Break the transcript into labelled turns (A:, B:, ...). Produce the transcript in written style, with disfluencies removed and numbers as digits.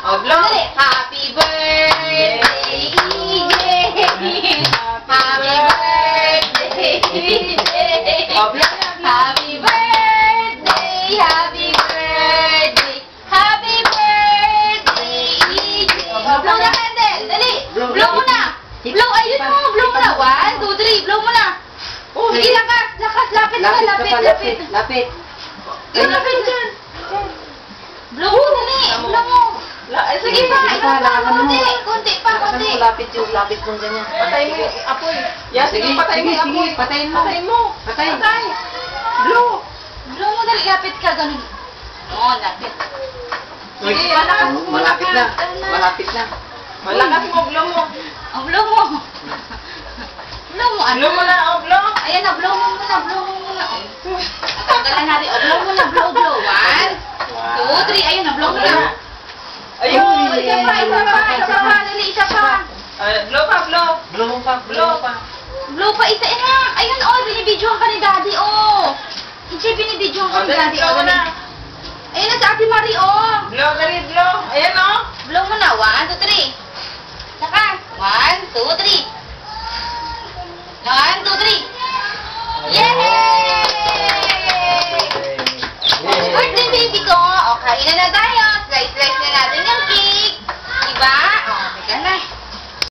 A: Oh, blow.
B: Dali. Happy birthday, EJ. Happy birthday, EJ.
A: Oh, blow.
B: Happy birthday, happy birthday, happy birthday, EJ. Oh, blow na, candle. Dali.
A: Blow.
B: Blow mo na. Blow, ayun mo. Blow mo na. 1, 2, 3. Blow mo na.
A: Oh,
B: Sige, lakas. Lakas. Lapit ka. Lapit.
A: Lapit.
B: Lapit dyan. Blow mo, dali. Blow mo. Sige pa. Kunti pa.
A: Lapit mo ganyan.
C: Patay mo yung apoy.
A: Yeah, sige, sige. Patayin mo. Patay. Blow.
B: Blow mo, dali. Lapit ka. Ganun. Oo, lapit.
A: Sige, malapit na.
C: Malakas mo, blow mo.
B: Oh, blow mo. Blow mo, ano?
C: Blow mo na, oh, blow.
B: Ayan na, blow mo muna. Tanggalan natin. Oh, blow mo na, blow. 1, 2, 3. Ayun na, blow mo na.
C: Ayun.
B: Isa pa. Dali, isa pa.
C: Blow pa, blow.
B: Blow pa, isa na. Ayun, oh, binibidyohan ka ni Daddy, oh. Ichi, binibidyohan ka ni Daddy,
C: blow
B: oh.
C: na.
B: Ayun na, si Ate Marie, oh.
C: Blow, dali, blow. Ayan, oh.
B: Blow mo na, 1,